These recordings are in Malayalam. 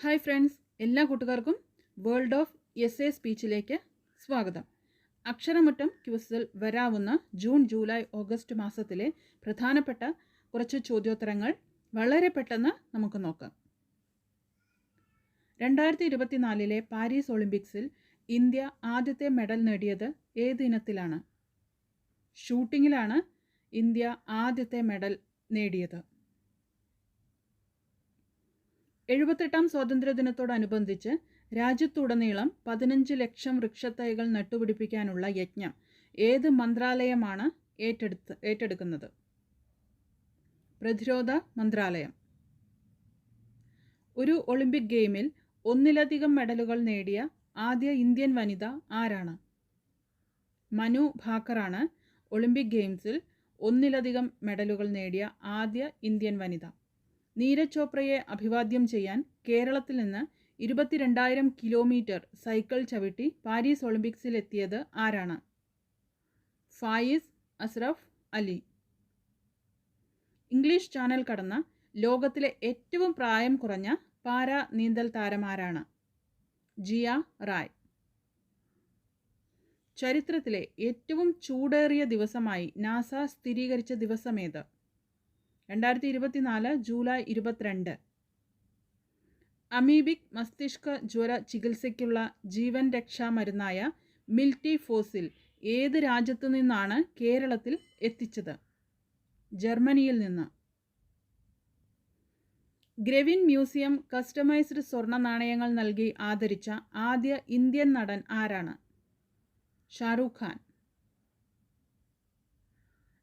ഹായ് ഫ്രണ്ട്സ്, എല്ലാ കൂട്ടുകാർക്കും വേൾഡ് ഓഫ് എസ്എ സ്പീച്ചിലേക്ക് സ്വാഗതം. അക്ഷരമുറ്റം ക്വിസിൽ വരാവുന്ന ജൂൺ, ജൂലൈ, ഓഗസ്റ്റ് മാസത്തിലെ പ്രധാനപ്പെട്ട കുറച്ച് ചോദ്യോത്തരങ്ങൾ വളരെ പെട്ടെന്ന് നമുക്ക് നോക്കാം. 2024 പാരീസ് ഒളിമ്പിക്സിൽ ഇന്ത്യ ആദ്യത്തെ മെഡൽ നേടിയത് ഏത് ഇനത്തിലാണ്? ഷൂട്ടിങ്ങിലാണ് ഇന്ത്യ ആദ്യത്തെ മെഡൽ നേടിയത്. 78ാം സ്വാതന്ത്ര്യദിനത്തോടനുബന്ധിച്ച് രാജ്യത്തുടനീളം 15 ലക്ഷം വൃക്ഷത്തൈകൾ നട്ടുപിടിപ്പിക്കാനുള്ള യജ്ഞം ഏത് മന്ത്രാലയമാണ് ഏറ്റെടുക്കുന്നത്? പ്രതിരോധ മന്ത്രാലയം. ഒരു ഒളിമ്പിക് ഗെയിമിൽ ഒന്നിലധികം മെഡലുകൾ നേടിയ ആദ്യ ഇന്ത്യൻ വനിത ആരാണ്? മനു ഭാക്കറാണ് ഒളിമ്പിക് ഗെയിംസിൽ ഒന്നിലധികം മെഡലുകൾ നേടിയ ആദ്യ ഇന്ത്യൻ വനിത. നീരജ് ചോപ്രയെ അഭിവാദ്യം ചെയ്യാൻ കേരളത്തിൽ നിന്ന് 22,000 കിലോമീറ്റർ സൈക്കിൾ ചവിട്ടി പാരീസ് ഒളിമ്പിക്സിൽ എത്തിയത് ആരാണ്? ഫായിസ് അസ്രഫ് അലി. ഇംഗ്ലീഷ് ചാനൽ കടന്ന ലോകത്തിലെ ഏറ്റവും പ്രായം കുറഞ്ഞ പാരാ നീന്തൽ താരമാരാണ്? ജിയ റായ്. ചരിത്രത്തിലെ ഏറ്റവും ചൂടേറിയ ദിവസമായി നാസ സ്ഥിരീകരിച്ച ദിവസമേത്? 2024 ജൂലൈ 22. അമീബിക് മസ്തിഷ്ക ജ്വര ചികിത്സയ്ക്കുള്ള ജീവൻ രക്ഷാ മരുന്നായ മിൽറ്റിഫോസിൽ ഏത് രാജ്യത്തു നിന്നാണ് കേരളത്തിൽ എത്തിച്ചത്? ജർമ്മനിയിൽ നിന്ന്. ഗ്രെവിൻ മ്യൂസിയം കസ്റ്റമൈസ്ഡ് സ്വർണ്ണ നാണയങ്ങൾ നൽകി ആദരിച്ച ആദ്യ ഇന്ത്യൻ നടൻ ആരാണ്? ഷാരൂഖ് ഖാൻ.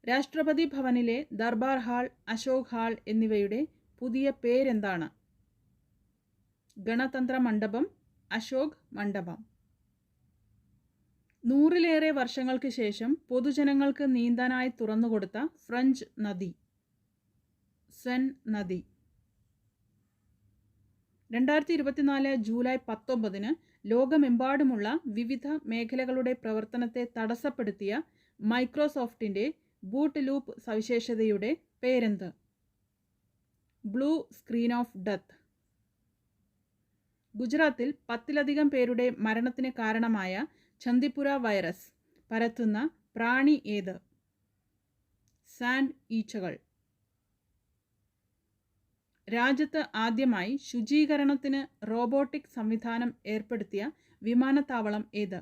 രാഷ്ട്രപതി ഭവനിലെ ദർബാർ ഹാൾ, അശോക് ഹാൾ എന്നിവയുടെ പുതിയ പേരെന്താണ്? ഗണതന്ത്ര മണ്ഡപം, അശോക് മണ്ഡപം. 100ലേറെ വർഷങ്ങൾക്ക് ശേഷം പൊതുജനങ്ങൾക്ക് നീന്താനായി തുറന്നുകൊടുത്ത ഫ്രഞ്ച് നദി? സെൻ നദി. 2024 ജൂലൈ 19 ലോകമെമ്പാടുമുള്ള വിവിധ മേഖലകളുടെ പ്രവർത്തനത്തെ തടസ്സപ്പെടുത്തിയ മൈക്രോസോഫ്റ്റിൻ്റെ ബൂട്ട് ലൂപ്പ് സവിശേഷതയുടെ പേരെന്ത്? Blue screen off death. ഗുജറാത്തിൽ 10ലധികം പേരുടെ മരണത്തിന് കാരണമായ ചന്ദിപ്പുര വൈറസ് പരത്തുന്ന പ്രാണി ഏത്? സാൻഡ് ഈച്ചകൾ. രാജ്യത്ത് ആദ്യമായി ശുചീകരണത്തിന് റോബോട്ടിക് സംവിധാനം ഏർപ്പെടുത്തിയ വിമാനത്താവളം ഏത്?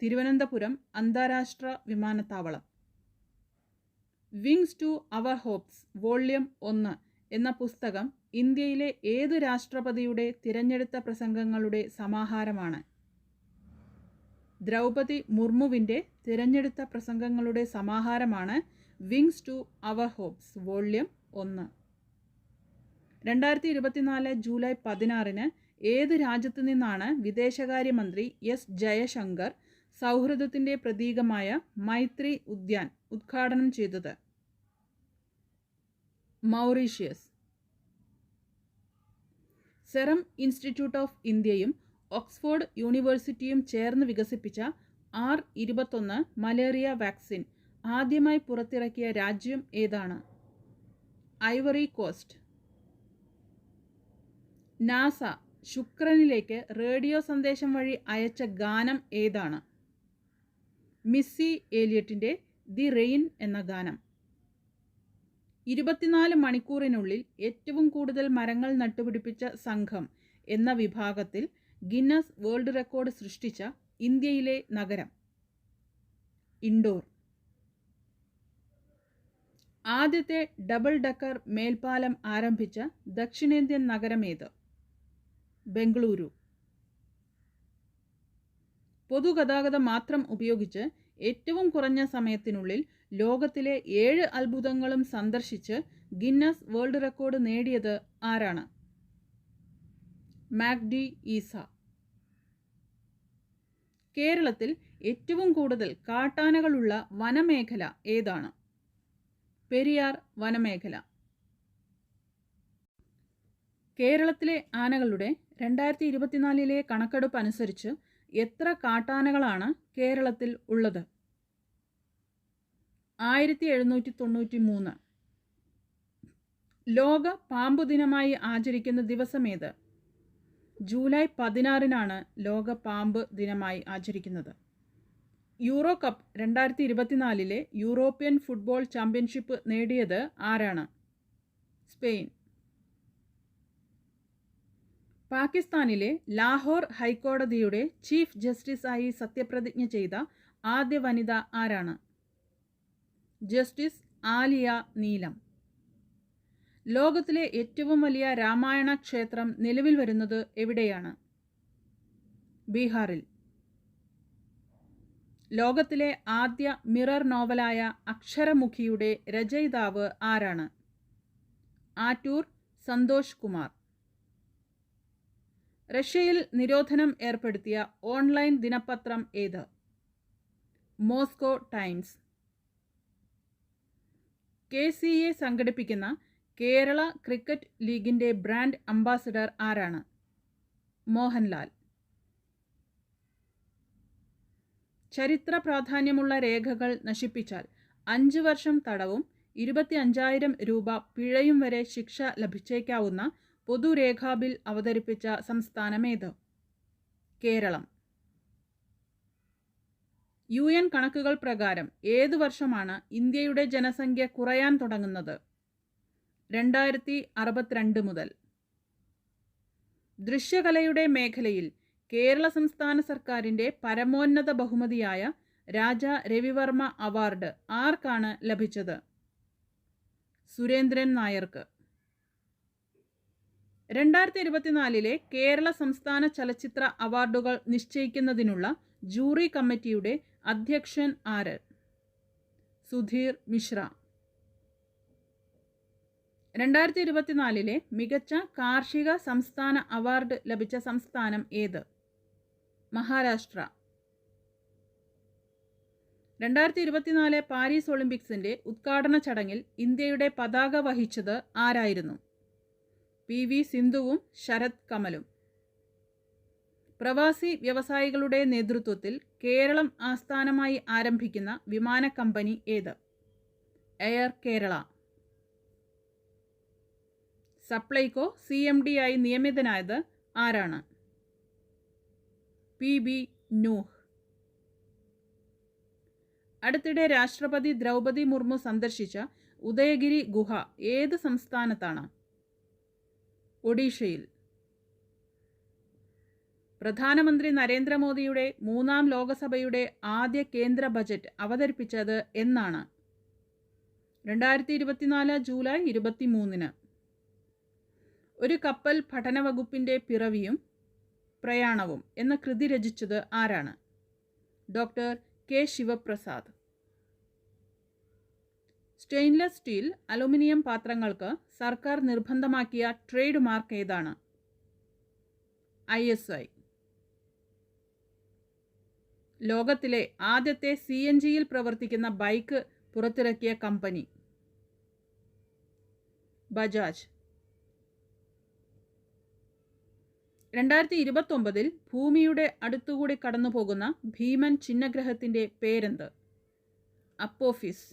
തിരുവനന്തപുരം അന്താരാഷ്ട്ര വിമാനത്താവളം. Wings to our hops volume 1 എന്ന പുസ്തകം ഇന്ത്യയിലെ ഏത് രാഷ്ട്രപതിയുടെ തിരഞ്ഞെടുത്ത പ്രസംഗങ്ങളുടെ സമാഹാരമാണ്? ദ്രൗപദി മുർമുവിൻ്റെ തിരഞ്ഞെടുത്ത പ്രസംഗങ്ങളുടെ സമാഹാരമാണ് wings to our hops volume 1. 2024 July 16 ഏത് രാജ്യത്തു നിന്നാണ് വിദേശകാര്യമന്ത്രി എസ് ജയശങ്കർ സൗഹൃദത്തിൻ്റെ പ്രതീകമായ മൈത്രി ഉദ്യാൻ ഉദ്ഘാടനം ചെയ്തത്? മൗറീഷ്യസ്. സെറം ഇൻസ്റ്റിറ്റ്യൂട്ട് ഓഫ് ഇന്ത്യയും ഓക്സ്ഫോർഡ് യൂണിവേഴ്സിറ്റിയും ചേർന്ന് വികസിപ്പിച്ച R21 മലേറിയ വാക്സിൻ ആദ്യമായി പുറത്തിറക്കിയ രാജ്യം ഏതാണ്? Ivory Coast. നാസ ശുക്രനിലേക്ക് റേഡിയോ സന്ദേശം വഴി അയച്ച ഗാനം ഏതാണ്? മിസ്സി എലിയറ്റിൻ്റെ ദി റെയിൻ എന്ന ഗാനം. 24 മണിക്കൂറിനുള്ളിൽ ഏറ്റവും കൂടുതൽ മരങ്ങൾ നട്ടുപിടിപ്പിച്ച സംഘം എന്ന വിഭാഗത്തിൽ ഗിന്നസ് വേൾഡ് റെക്കോർഡ് സൃഷ്ടിച്ച ഇന്ത്യയിലെ നഗരം? ഇൻഡോർ. ആദ്യത്തെ ഡബിൾ ഡക്കർ മേൽപ്പാലം ആരംഭിച്ച ദക്ഷിണേന്ത്യൻ നഗരമേത്? ബംഗളൂരു. പൊതുഗതാഗതം മാത്രം ഉപയോഗിച്ച് ഏറ്റവും കുറഞ്ഞ സമയത്തിനുള്ളിൽ ലോകത്തിലെ 7 അത്ഭുതങ്ങളും സന്ദർശിച്ച് ഗിന്നസ് വേൾഡ് റെക്കോർഡ് നേടിയത് ആരാണ്? മാഗ്ഡി ഈസ. കേരളത്തിൽ ഏറ്റവും കൂടുതൽ കാട്ടാനകളുള്ള വനമേഖല ഏതാണ്? പെരിയാർ വനമേഖല. കേരളത്തിലെ ആനകളുടെ 2024 കണക്കെടുപ്പ് അനുസരിച്ച് എത്ര കാട്ടാനകളാണ് കേരളത്തിൽ ഉള്ളത്? 1793. ലോക പാമ്പു ദിനമായി ആചരിക്കുന്ന ദിവസമേത്? ജൂലൈ 16-നാണ് ലോക പാമ്പ് ദിനമായി ആചരിക്കുന്നത്. യൂറോ കപ്പ് 2024-ലെ യൂറോപ്യൻ ഫുട്ബോൾ ചാമ്പ്യൻഷിപ്പ് നേടിയത് ആരാണ്? സ്പെയിൻ. പാകിസ്ഥാനിലെ ലാഹോർ ഹൈക്കോടതിയുടെ ചീഫ് ജസ്റ്റിസായി സത്യപ്രതിജ്ഞ ചെയ്ത ആദ്യ വനിത ആരാണ്? ജസ്റ്റിസ് ആലിയ നീലം. ലോകത്തിലെ ഏറ്റവും വലിയ രാമായണ ക്ഷേത്രം നിലവിൽ വരുന്നത് എവിടെയാണ്? ബീഹാറിൽ. ലോകത്തിലെ ആദ്യ മിറർ നോവലായ അക്ഷരമുഖിയുടെ രചയിതാവ് ആരാണ്? ആറ്റൂർ സന്തോഷ് കുമാർ. റഷ്യയിൽ നിരോധനം ഏർപ്പെടുത്തിയ ഓൺലൈൻ ദിനപത്രം ഏത്? Moscow times. KCA സംഘടിപ്പിക്കുന്ന കേരള ക്രിക്കറ്റ് ലീഗിൻ്റെ ബ്രാൻഡ് അംബാസഡർ ആരാണ്? മോഹൻലാൽ. ചരിത്ര പ്രാധാന്യമുള്ള രേഖകൾ നശിപ്പിച്ചാൽ 5 വർഷം തടവും 25,000 രൂപ പിഴയും വരെ ശിക്ഷ ലഭിച്ചേക്കാവുന്ന പൊതുരേഖാ ബിൽ അവതരിപ്പിച്ച സംസ്ഥാനമേത്? കേരളം. UN കണക്കുകൾ പ്രകാരം ഏതു വർഷമാണ് ഇന്ത്യയുടെ ജനസംഖ്യ കുറയാൻ തുടങ്ങുന്നത്? 2062 മുതൽ. ദൃശ്യകലയുടെ മേഖലയിൽ കേരള സംസ്ഥാന സർക്കാരിൻ്റെ പരമോന്നത ബഹുമതിയായ രാജാ രവിവർമ്മ അവാർഡ് ആർക്കാണ് ലഭിച്ചത്? സുരേന്ദ്രൻ നായർക്ക്. 2024-ലെ കേരള സംസ്ഥാന ചലച്ചിത്ര അവാർഡുകൾ നിശ്ചയിക്കുന്നതിനുള്ള ജൂറി കമ്മിറ്റിയുടെ അധ്യക്ഷൻ ആര്? സുധീർ മിശ്ര. 2024-ലെ മികച്ച കാർഷിക സംസ്ഥാന അവാർഡ് ലഭിച്ച സംസ്ഥാനം ഏത്? മഹാരാഷ്ട്ര. 2024 പാരീസ് ഒളിമ്പിക്സിൻ്റെ ഉദ്ഘാടന ചടങ്ങിൽ ഇന്ത്യയുടെ പതാക വഹിച്ചത് ആരായിരുന്നു? PV സിന്ധുവും ശരത് കമലും. പ്രവാസി വ്യവസായികളുടെ നേതൃത്വത്തിൽ കേരളം ആസ്ഥാനമായി ആരംഭിക്കുന്ന വിമാന കമ്പനി ഏത്? എയർ കേരള. സപ്ലൈകോ CMD ആയി നിയമിതനായത് ആരാണ്? PB നൂഹ്. അടുത്തിടെ രാഷ്ട്രപതി ദ്രൗപദി മുർമു സന്ദർശിച്ച ഉദയഗിരി ഗുഹ ഏത് സംസ്ഥാനത്താണ്? ഒഡീഷയിൽ. പ്രധാനമന്ത്രി നരേന്ദ്രമോദിയുടെ 3-ാം ലോകസഭയുടെ ആദ്യ കേന്ദ്ര ബജറ്റ് അവതരിപ്പിച്ചത് എന്നാണ്? 2024 ജൂലൈ 23-ന്. ഒരു കപ്പൽ പഠനവകുപ്പിൻ്റെ പിറവിയും പ്രയാണവും എന്ന കൃതി രചിച്ചത് ആരാണ്? Doctor K Sivaprasad. Stainless steel, aluminium പാത്രങ്ങൾക്ക് സർക്കാർ നിർബന്ധമാക്കിയ ട്രേഡ് മാർക്ക് ഏതാണ്? ISI. ലോകത്തിലെ ആദ്യത്തെ CNGയിൽ പ്രവർത്തിക്കുന്ന ബൈക്ക് പുറത്തിറക്കിയ കമ്പനി? ബജാജ്. 2029-ൽ ഭൂമിയുടെ അടുത്തുകൂടി കടന്നുപോകുന്ന ഭീമൻ ചിഹ്നഗ്രഹത്തിൻ്റെ പേരെന്ത്? അപ്പോഫിസ്.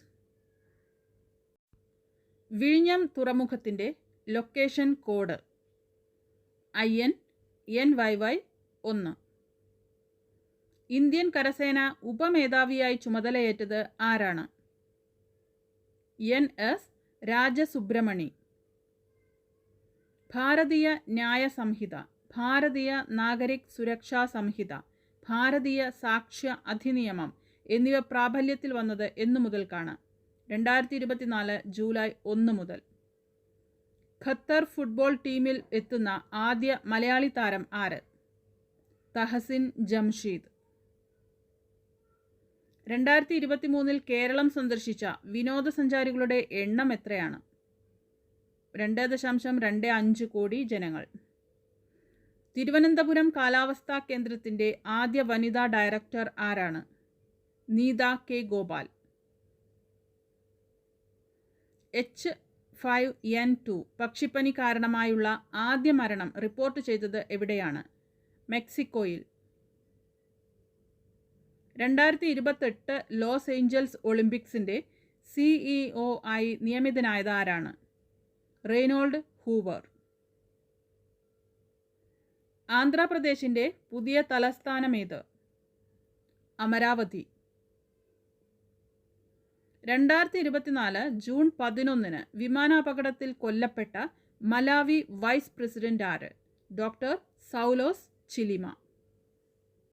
വിഴിഞ്ഞം തുറമുഖത്തിൻ്റെ location code? IN NYY 1. Indian കരസേന ഉപമേധാവിയായി ചുമതലയേറ്റത് ആരാണ്? NS രാജസുബ്രഹ്മണി. ഭാരതീയ ന്യായ സംഹിത, ഭാരതീയ നാഗരിക് സുരക്ഷാ സംഹിത, ഭാരതീയ സാക്ഷ്യ അധിനിയമം എന്നിവ പ്രാബല്യത്തിൽ വന്നത് എന്നു മുതൽക്കാണ്? 2024 ജൂലൈ 1 മുതൽ. ഖത്തർ ഫുട്ബോൾ ടീമിൽ എത്തുന്ന ആദ്യ മലയാളി താരം ആര്? തഹസിൻ ജംഷീദ്. 2023-ൽ കേരളം സന്ദർശിച്ച വിനോദസഞ്ചാരികളുടെ എണ്ണം എത്രയാണ്? 2.25 കോടി ജനങ്ങൾ. തിരുവനന്തപുരം കാലാവസ്ഥാ കേന്ദ്രത്തിൻ്റെ ആദ്യ വനിതാ ഡയറക്ടർ ആരാണ്? നീത K ഗോപാൽ. H5N2 പക്ഷിപ്പനി കാരണമായുള്ള ആദ്യ മരണം റിപ്പോർട്ട് ചെയ്തത് എവിടെയാണ്? മെക്സിക്കോയിൽ. 2028 ലോസ് ഏഞ്ചൽസ് ഒളിമ്പിക്സിൻ്റെ CEO ആയി നിയമിതനായത് ആരാണ്? Reynold Hoover. ആന്ധ്രാപ്രദേശിൻ്റെ പുതിയ തലസ്ഥാനമേത്? അമരാവതി. 2024 ജൂൺ 11 വിമാനാപകടത്തിൽ കൊല്ലപ്പെട്ട മലാവി വൈസ് പ്രസിഡന്റ് ആര്? Doctor Saulos ചിലിമ.